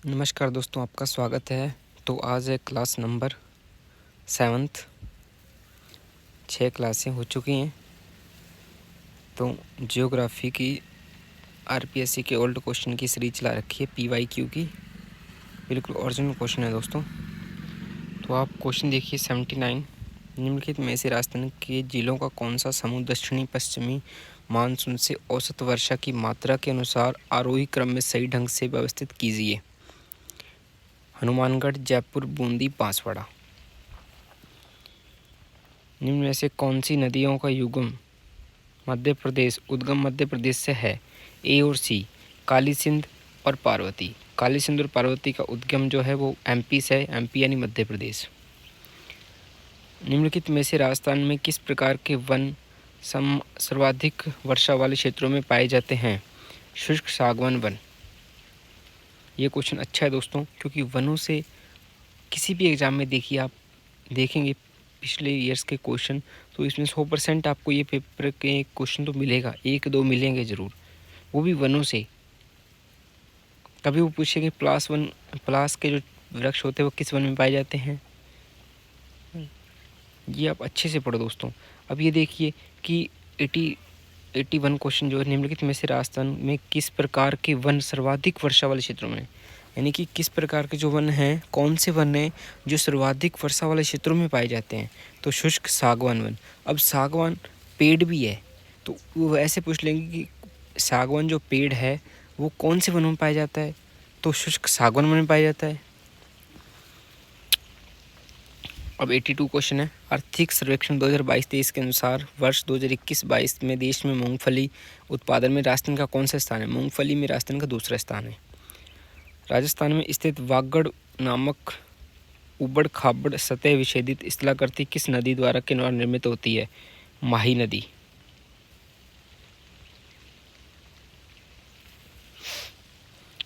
नमस्कार दोस्तों, आपका स्वागत है। तो आज है क्लास नंबर 7th। 6 क्लासें हो चुकी हैं। तो जियोग्राफी की आरपीएससी के ओल्ड क्वेश्चन की सीरीज चला रखी है, पीवाईक्यू की। बिल्कुल ओरिजिनल क्वेश्चन है दोस्तों। तो आप क्वेश्चन देखिए 79। निम्नलिखित में से राजस्थान के जिलों का कौन सा समूह दक्षिणी पश्चिमी मानसून से औसत वर्षा की मात्रा के अनुसार आरोही क्रम में सही ढंग से व्यवस्थित कीजिए। हनुमानगढ़, जयपुर, बूंदी, बांसवाड़ा। निम्न में से कौन सी नदियों का उद्गम मध्य प्रदेश से है? ए और सी, काली सिंध और पार्वती। काली सिंध और पार्वती का उद्गम जो है वो एमपी से है, एमपी यानी मध्य प्रदेश। निम्नलिखित में से राजस्थान में किस प्रकार के वन सर्वाधिक वर्षा वाले क्षेत्रों में पाए जाते हैं? शुष्क सागवान वन। ये क्वेश्चन अच्छा है दोस्तों, क्योंकि वनों से किसी भी एग्ज़ाम में देखिए, आप देखेंगे पिछले ईयर्स के क्वेश्चन, तो इसमें 100% आपको ये पेपर के क्वेश्चन तो मिलेगा, 1-2 मिलेंगे ज़रूर, वो भी वनों से। कभी वो पूछेंगे पलास के जो वृक्ष होते हैं वो किस वन में पाए जाते हैं। ये आप अच्छे से पढ़ो दोस्तों। अब ये देखिए कि 81 क्वेश्चन जो है, निम्नलिखित में से राजस्थान में किस प्रकार के वन सर्वाधिक वर्षा वाले क्षेत्रों में, यानी कि किस प्रकार के जो वन हैं, कौन से वन हैं जो सर्वाधिक वर्षा वाले क्षेत्रों में पाए जाते हैं? तो शुष्क सागवान वन। अब सागवान पेड़ भी है, तो वो ऐसे पूछ लेंगे कि सागवान जो पेड़ है वो कौन से वन में पाया जाता है? तो शुष्क सागवान वन में पाया जाता है। अब 82 क्वेश्चन है। आर्थिक सर्वेक्षण 2022-23 के अनुसार वर्ष 2021-22 में देश में मूंगफली उत्पादन में राजस्थान का कौन सा स्थान है? मूंगफली में राजस्थान का दूसरा स्थान है। राजस्थान में स्थित वागड़ नामक उबड़ खाबड़ सतह विच्छेदित स्थलाकृति किस नदी द्वारा किनारा निर्मित होती है? माही नदी।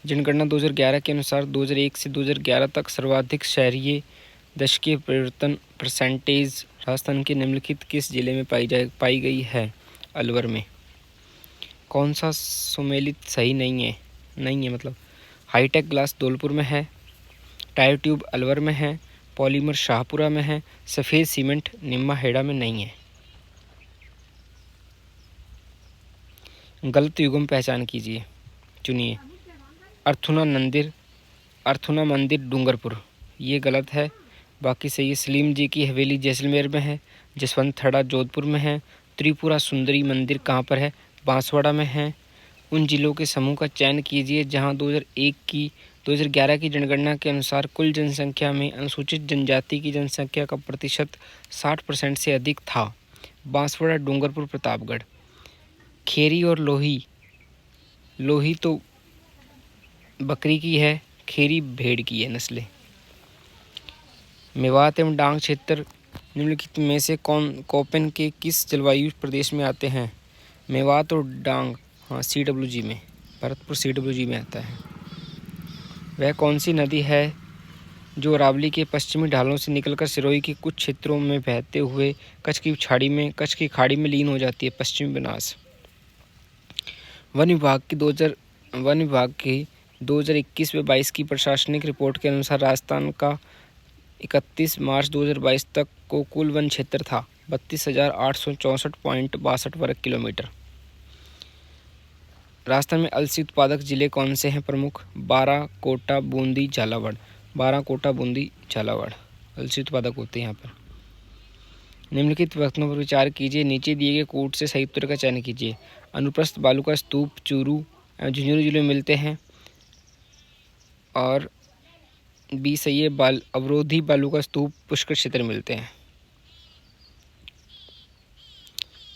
जनगणना 2011 के अनुसार 2001 से 2011 तक सर्वाधिक शहरी दशकीय परिवर्तन परसेंटेज राजस्थान के निम्नलिखित किस जिले में पाई गई है? अलवर में। कौन सा सुमेलित सही नहीं है मतलब हाईटेक ग्लास धौलपुर में है, टायर ट्यूब अलवर में है, पॉलीमर शाहपुरा में है, सफ़ेद सीमेंट निम्मा हेड़ा में नहीं है। गलत युग्म पहचान कीजिए, चुनिए। अर्थुना मंदिर डूंगरपुर, ये गलत है। बाकी सही है। सलीम जी की हवेली जैसलमेर में है, जसवंत थड़ा जोधपुर में है, त्रिपुरा सुंदरी मंदिर कहाँ पर है? बांसवाड़ा में है। उन जिलों के समूह का चयन कीजिए जहां 2011 की जनगणना के अनुसार कुल जनसंख्या में अनुसूचित जनजाति की जनसंख्या का प्रतिशत 60% से अधिक था। बांसवाड़ा, डूंगरपुर, प्रतापगढ़। खेरी और लोही तो बकरी की है, खेरी भेड़ की है नस्लें। मेवात एवं डांग क्षेत्र निम्नलिखित में से कोपेन के किस जलवायु प्रदेश में आते हैं? मेवात और डांग, हाँ, CWG में, भरतपुर CWG में आता है। वह कौन सी नदी है जो अरावली के पश्चिमी ढालों से निकलकर सिरोही के कुछ क्षेत्रों में बहते हुए कच्छ की खाड़ी में लीन हो जाती है? पश्चिमी बनास। वन विभाग की 2021-22 की प्रशासनिक रिपोर्ट के अनुसार राजस्थान का 31 मार्च 2022 तक को कुल वन क्षेत्र था 32,864.62 वर्ग किलोमीटर। राजस्थान में अलसी उत्पादक जिले कौन से हैं प्रमुख? बारां, कोटा, बूंदी, झालावाड़। अलसी उत्पादक होते हैं यहाँ पर। निम्नलिखित प्रश्नों पर विचार कीजिए, नीचे दिए गए कोड से सही उत्तर का चयन कीजिए। अनुप्रस्थ बालू का स्तूप चूरू एवं झुंझुनू जिले में मिलते हैं, और बी सही है, अवरोधी बालू का स्तूप पुष्कर क्षेत्र में मिलते हैं।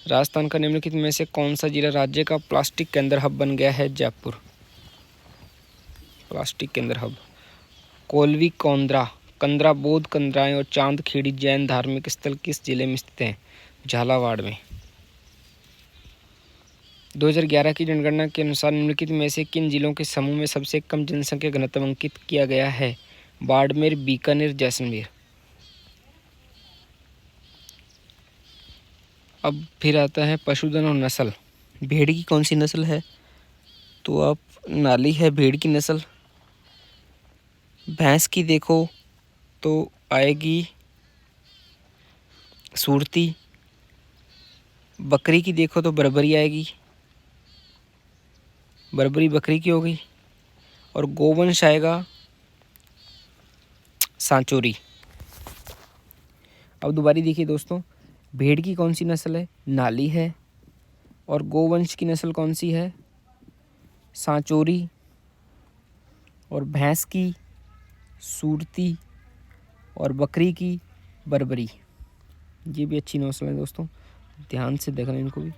राजस्थान का निम्नलिखित में से कौन सा जिला राज्य का प्लास्टिक केंद्र हब बन गया है? जयपुर। प्लास्टिक केंद्र हब। कोलवी, कंदरा, बोध कंदराएं और चांद खेड़ी जैन धार्मिक स्थल किस जिले में स्थित हैं? झालावाड़ में। 2011 की जनगणना के अनुसार निम्नलिखित में से किन जिलों के समूह में सबसे कम जनसंख्या घनत्व अंकित किया गया है? बाड़मेर, बीकानेर, जैसलमेर। अब फिर आता है पशुधन और नस्ल। भेड़ की कौन सी नस्ल है? तो आप नाली है भेड़ की नस्ल। भैंस की देखो तो आएगी सूरती। बकरी की देखो तो बर्बरी आएगी, बर्बरी बकरी की हो गई। और गोवंश आएगा सांचोरी। अब दोबारा देखिए दोस्तों, भेड़ की कौन सी नस्ल है? नाली है। और गोवंश की नस्ल कौन सी है? सांचोरी। और भैंस की सूरती और बकरी की बर्बरी। ये भी अच्छी नस्ल है दोस्तों, ध्यान से देखना इनको भी।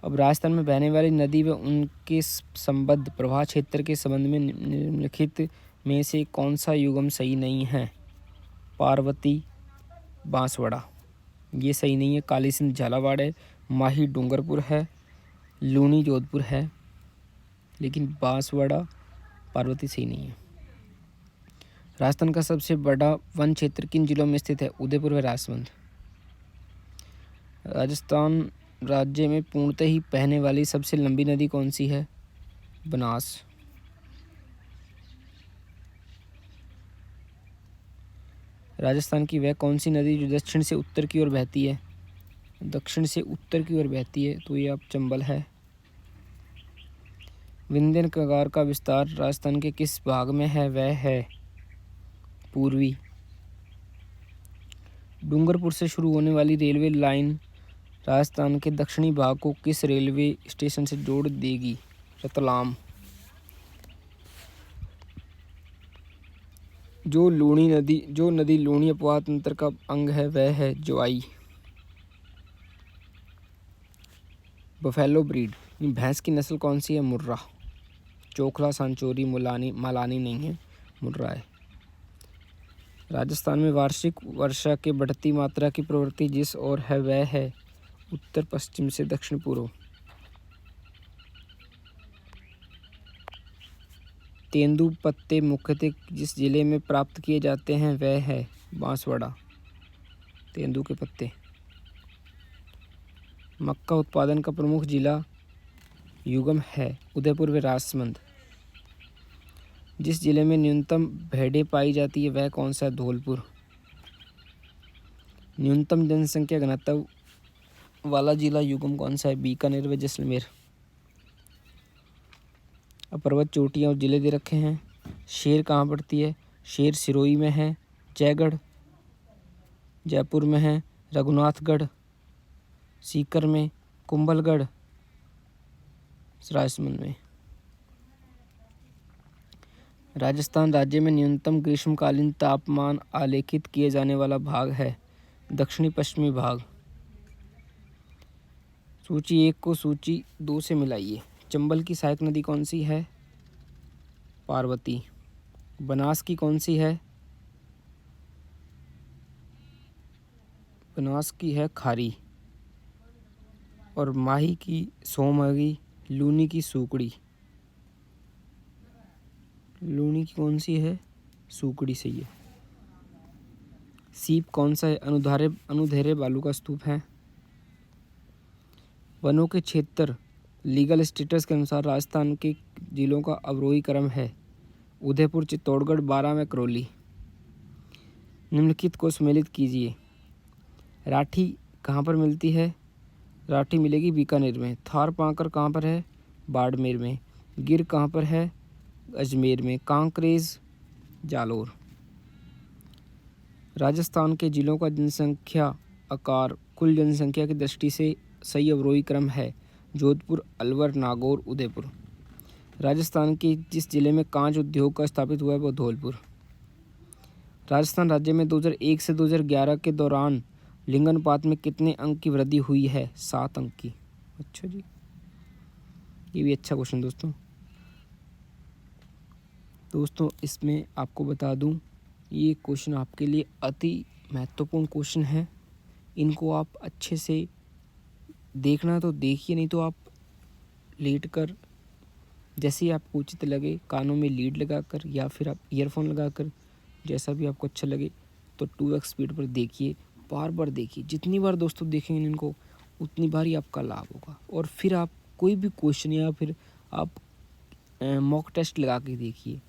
अब राजस्थान में बहने वाली नदी व उनके संबद्ध प्रवाह क्षेत्र के संबंध में निम्नलिखित में से कौन सा युग्म सही नहीं है? पार्वती बांसवाड़ा, ये सही नहीं है। काली सिंध झालावाड़ है, माही डूंगरपुर है, लूनी जोधपुर है, लेकिन बांसवाड़ा पार्वती सही नहीं है। राजस्थान का सबसे बड़ा वन क्षेत्र किन जिलों में स्थित है? उदयपुर व राजसमंद। राजस्थान राज्य में पूर्णतः ही बहने वाली सबसे लंबी नदी कौन सी है? बनास। राजस्थान की वह कौन सी नदी जो दक्षिण से उत्तर की ओर बहती है? दक्षिण से उत्तर की ओर बहती है तो ये अब चंबल है। विंध्य कगार का विस्तार राजस्थान के किस भाग में है? वह है पूर्वी। डूंगरपुर से शुरू होने वाली रेलवे लाइन राजस्थान के दक्षिणी भाग को किस रेलवे स्टेशन से जोड़ देगी? रतलाम। जो नदी लूणी अपवाह तंत्र का अंग है वह है ज्वाई। Buffalo breed. भैंस की नस्ल कौन सी है? मुर्रा। चोखला, सांचोरी, मालानी नहीं है, मुर्रा है। राजस्थान में वार्षिक वर्षा के बढ़ती मात्रा की प्रवृत्ति जिस ओर है वह है उत्तर पश्चिम से दक्षिण पूर्व। तेंदू पत्ते मुख्यतः जिस जिले में प्राप्त किए जाते हैं वह है बांसवाड़ा। तेंदू के पत्ते। मक्का उत्पादन का प्रमुख जिला युग्म है उदयपुर व राजसमंद। जिस जिले में न्यूनतम भेड़ें पाई जाती है वह कौन सा है? धौलपुर। न्यूनतम जनसंख्या घनत्व वाला जिला युग्म कौन सा है? बीकानेर व जैसलमेर। अब पर्वत चोटियाँ और जिले दे रखे हैं। शेर कहाँ पड़ती है? शेर सिरोही में है, जयगढ़ जयपुर में है, रघुनाथगढ़ सीकर में, कुंभलगढ़ राजसमंद में। राजस्थान राज्य में न्यूनतम ग्रीष्मकालीन तापमान आलेखित किए जाने वाला भाग है दक्षिणी पश्चिमी भाग। सूची 1 को सूची 2 से मिलाइए। चंबल की सहायक नदी कौन सी है? पार्वती। बनास की कौन सी है? बनास की है खारी। और माही की सोमगी, लूनी की सूकड़ी। लूनी की कौन सी है? सूकड़ी सही है। सीप कौन सा है? अनुधेरे बालू का स्तूप है। वनों के क्षेत्र लीगल स्टेटस के अनुसार राजस्थान के जिलों का अवरोही क्रम है उदयपुर, चित्तौड़गढ़, बारां व करौली। निम्नलिखित को सम्मिलित कीजिए। राठी कहाँ पर मिलती है? राठी मिलेगी बीकानेर में। थार पांकर कहाँ पर है? बाड़मेर में। गिर कहाँ पर है? अजमेर में। कांकरेज जालोर। राजस्थान के जिलों का जनसंख्या आकार कुल जनसंख्या की दृष्टि से सही अवरोही क्रम है जोधपुर, अलवर, नागौर, उदयपुर। राजस्थान के जिस जिले में कांच उद्योग का स्थापित हुआ है वो धौलपुर। राजस्थान राज्य में 2001 से 2011 के दौरान लिंगानुपात में कितने अंक की वृद्धि हुई है? 7 अंक की। अच्छा जी, ये भी अच्छा क्वेश्चन दोस्तों इसमें आपको बता दूं ये क्वेश्चन आपके लिए अति महत्वपूर्ण क्वेश्चन है। इनको आप अच्छे से देखना तो देखिए, नहीं तो आप लेट कर जैसे ही आपको उचित लगे कानों में लीड लगाकर या फिर आप ईयरफोन लगाकर, जैसा भी आपको अच्छा लगे तो 2x स्पीड पर देखिए, बार बार देखिए। जितनी बार दोस्तों देखेंगे इनको उतनी बार ही आपका लाभ होगा। और फिर आप कोई भी क्वेश्चन या फिर आप मॉक टेस्ट लगा के देखिए,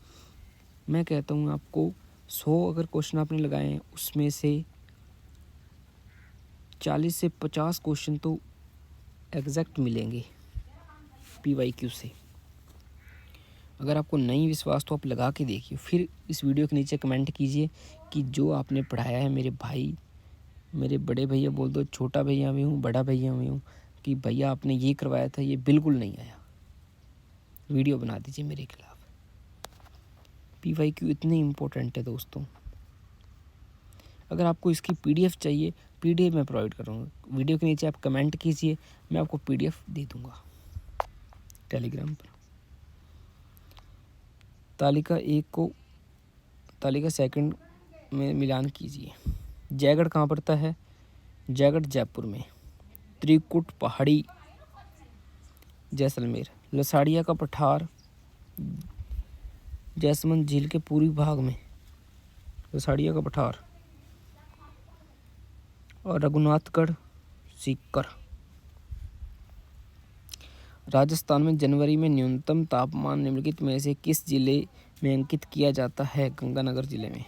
मैं कहता हूँ आपको 100 अगर क्वेश्चन आपने लगाए हैं उसमें से 40 से 50 क्वेश्चन तो एग्जैक्ट मिलेंगे PYQ से। अगर आपको नहीं विश्वास तो आप लगा के देखिए, फिर इस वीडियो के नीचे कमेंट कीजिए कि जो आपने पढ़ाया है मेरे भाई, मेरे बड़े भैया बोल दो, छोटा भैया भी हूँ, बड़ा भैया भी हूँ, कि भैया आपने ये करवाया था, ये बिल्कुल नहीं आया। वीडियो बना दीजिए मेरे खिलाफ। PYQ इतनी इम्पोर्टेंट है दोस्तों। अगर आपको इसकी PDF चाहिए, PDF मैं प्रोवाइड करूँगा। वीडियो के नीचे आप कमेंट कीजिए, मैं आपको PDF दे दूँगा टेलीग्राम पर। तालिका 1 को तालिका 2 में मिलान कीजिए। जयगढ़ कहाँ पड़ता है? जयगढ़ जयपुर में। त्रिकुट पहाड़ी जैसलमेर। लसाड़िया का पठार जैसमंद झील के पूर्वी भाग में, लसाड़िया का पठार। और रघुनाथगढ़ सीकर। राजस्थान में जनवरी में न्यूनतम तापमान निम्नलिखित में से किस जिले में अंकित किया जाता है? गंगानगर जिले में।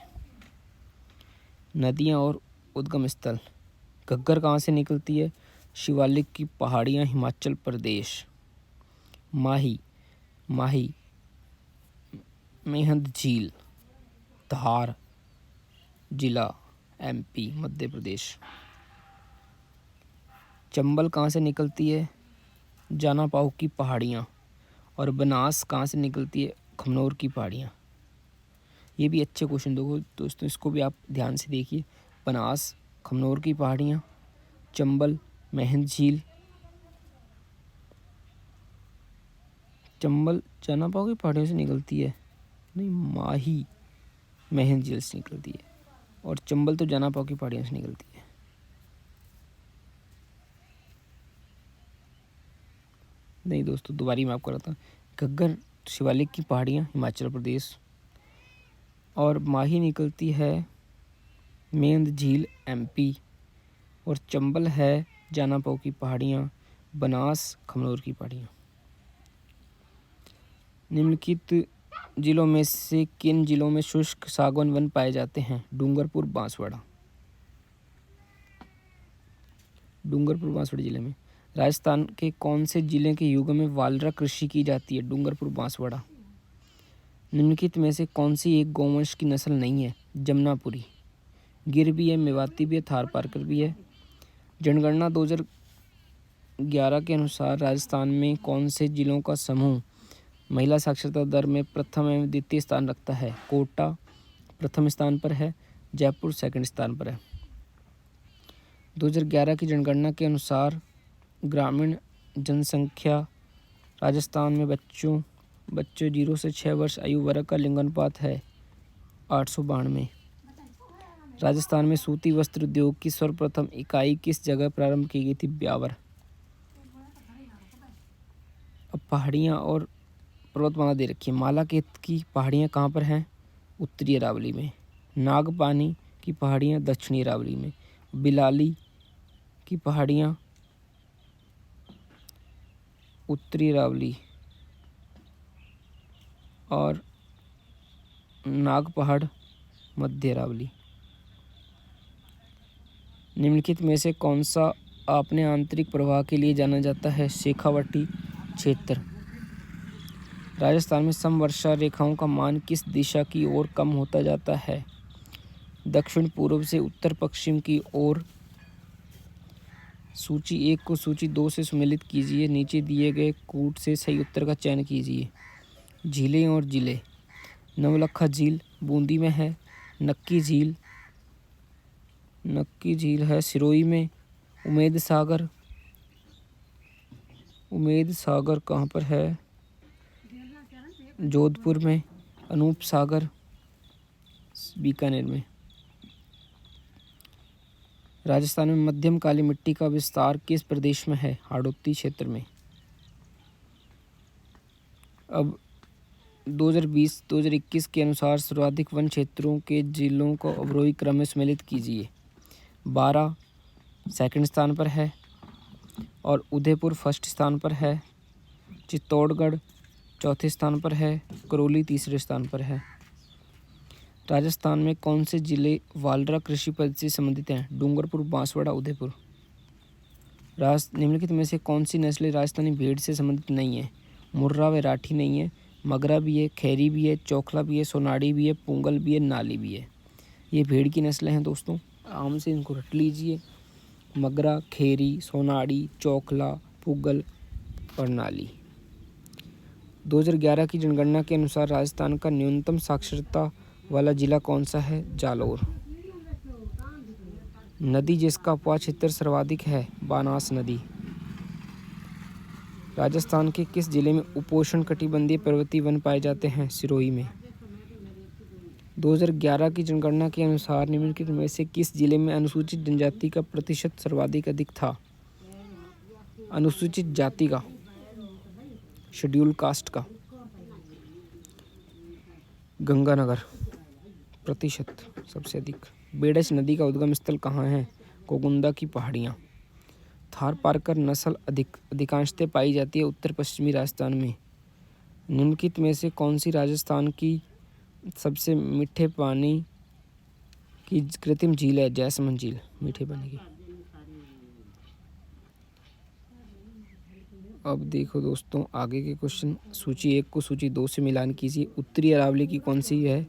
नदियां और उद्गम स्थल। घग्गर कहाँ से निकलती है? शिवालिक की पहाड़ियाँ, हिमाचल प्रदेश। माही मेहंद झील, धार जिला, MP मध्य प्रदेश। चंबल कहाँ से निकलती है? जाना पाऊ की पहाड़ियाँ। और बनास कहाँ से निकलती है? खमनोर की पहाड़ियाँ। ये भी अच्छे क्वेश्चन दोस्तों, इसको भी आप ध्यान से देखिए। बनास, खमनोर की पहाड़ियाँ, चंबल, मेहंद झील। चंबल जाना पाऊ की पहाड़ियों से निकलती है, नहीं, माही मेहंद झील से निकलती है, और चंबल तो जाना पाऊ की पहाड़ियों से निकलती है। नहीं दोस्तों, दोबारा मैं आपको बताता हूँ। घग्गर शिवालिक की पहाड़ियाँ, हिमाचल प्रदेश। और माही निकलती है मेंद झील, MP। और चंबल है जाना पाऊ की पहाड़ियाँ, बनास खमनोर की पहाड़ियाँ। निम्नलिखित जिलों में से किन जिलों में शुष्क सागौन वन पाए जाते हैं? डूंगरपुर, बांसवाड़ा। डूंगरपुर बांसवाड़ा जिले में। राजस्थान के कौन से जिले के युग में वालरा कृषि की जाती है? डूंगरपुर, बांसवाड़ा। निम्नलिखित में से कौन सी एक गौवंश की नस्ल नहीं है? जमनापुरी। गिर भी है, मेवाती भी है, थार पारकर भी है। जनगणना 2011 के अनुसार राजस्थान में कौन से जिलों का समूह महिला साक्षरता दर में प्रथम एवं द्वितीय स्थान रखता है? कोटा प्रथम स्थान पर है, जयपुर सेकंड स्थान पर है। 2011 की जनगणना के अनुसार ग्रामीण जनसंख्या राजस्थान में बच्चों 0 से 6 वर्ष आयु वर्ग का लिंगानुपात है 892। राजस्थान में सूती वस्त्र उद्योग की सर्वप्रथम इकाई किस जगह प्रारंभ की गई थी? ब्यावर। अब पहाड़ियाँ और पर्वतमाला दे रखी है। मालाकेत की पहाड़ियाँ कहाँ पर हैं? उत्तरी अरावली में। नागपानी की पहाड़ियाँ दक्षिणी अरावली में। बिलाली की पहाड़ियाँ उत्तरी अरावली और नाग पहाड़ मध्य अरावली। निम्नलिखित में से कौन सा अपने आंतरिक प्रवाह के लिए जाना जाता है? शेखावटी क्षेत्र। राजस्थान में समवर्षा रेखाओं का मान किस दिशा की ओर कम होता जाता है? दक्षिण पूर्व से उत्तर पश्चिम की ओर। सूची 1 को सूची 2 से सम्मिलित कीजिए। नीचे दिए गए कूट से सही उत्तर का चयन कीजिए। झीलें और जिले। नवलखा झील बूंदी में है। नक्की झील है सिरोही में। उमेद सागर कहाँ पर है? जोधपुर में। अनूप सागर बीकानेर में। राजस्थान में मध्यम काली मिट्टी का विस्तार किस प्रदेश में है? हाड़ौती क्षेत्र में। अब 2020-2021 के अनुसार सर्वाधिक वन क्षेत्रों के जिलों को अवरोही क्रम में सम्मिलित कीजिए। 12 सेकंड स्थान पर है और उदयपुर फर्स्ट स्थान पर है। चित्तौड़गढ़ चौथे स्थान पर है। करौली तीसरे स्थान पर है। राजस्थान में कौन से जिले वालरा कृषि पद्धति से संबंधित हैं? डूंगरपुर, बांसवाड़ा, उदयपुर। निम्नलिखित में से कौन सी नस्लें राजस्थानी भेड़ से संबंधित नहीं है? मुर्रा व राठी नहीं है, मगरा भी है, खैरी भी है, चोखला भी है, सोनाड़ी भी है, पुंगल भी है, नाली भी है। ये भेड़ की नस्लें हैं दोस्तों, आम से इनको रट लीजिए। मगरा, खैरी, सोनाड़ी, चोखला, पुंगल और नाली। 2011 की जनगणना के अनुसार राजस्थान का न्यूनतम साक्षरता वाला जिला कौन सा है? जालौर। नदी जिसका अपवाह क्षेत्र सर्वाधिक है? बानास नदी। राजस्थान के किस जिले में उपोष्णकटिबंधीय पर्वतीय वन पाए जाते हैं? सिरोही में। 2011 की जनगणना के अनुसार निम्नलिखित में से किस जिले में अनुसूचित जनजाति का प्रतिशत सर्वाधिक अधिक था? अनुसूचित जाति का, शेड्यूल कास्ट का। गंगानगर प्रतिशत सबसे अधिक। बेडस नदी का उद्गम स्थल कहाँ है? कोकुंदा की पहाड़ियाँ। थारपारकर नस्ल अधिकांशतः पाई जाती है उत्तर पश्चिमी राजस्थान में। निम्नलिखित में से कौन सी राजस्थान की सबसे मीठे पानी की कृत्रिम झील है? जैसमंद झील, मीठे पानी की। अब देखो दोस्तों आगे के क्वेश्चन। सूची 1 को सूची 2 से मिलान कीजिए। उत्तरी अरावली की कौन सी है?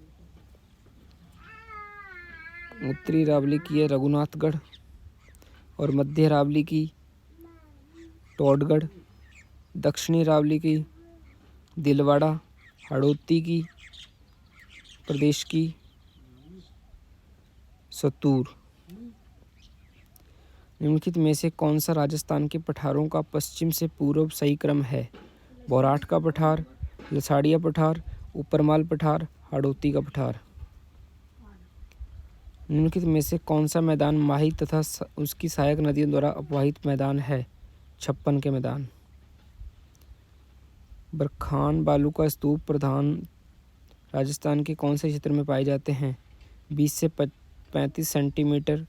उत्तरी अरावली की है रघुनाथगढ़ और मध्य अरावली की टोडगढ़, दक्षिणी अरावली की दिलवाड़ा, हड़ौती की प्रदेश की सतूर। निम्नलिखित में से कौन सा राजस्थान के पठारों का पश्चिम से पूर्व सही क्रम है? बौराठ का पठार, लसाड़िया पठार, ऊपरमाल पठार, हड़ौती का पठार। निम्नलिखित में से कौन सा मैदान माही तथा उसकी सहायक नदियों द्वारा अपवाहित मैदान है? छप्पन के मैदान। बरखान बालू का स्तूप प्रधान राजस्थान के कौन से क्षेत्र में पाए जाते हैं? 20 से 35 सेंटीमीटर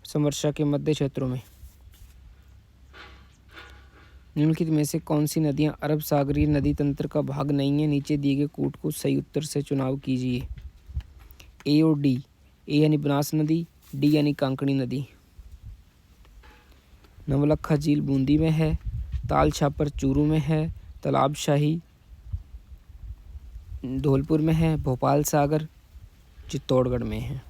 समवर्षा के मध्य क्षेत्रों में। निम्नलिखित में से कौन सी नदियां अरब सागरीय नदी तंत्र का भाग नहीं है? नीचे दिए गए कूट को सही उत्तर से चुनाव कीजिए। ए और डी। ए यानी बनास नदी, डी यानी कांकड़ी नदी। नवलखा झील बूंदी में है, ताल छापर चूरू में है, तालाब शाही धौलपुर में है, भोपाल सागर चित्तौड़गढ़ में है।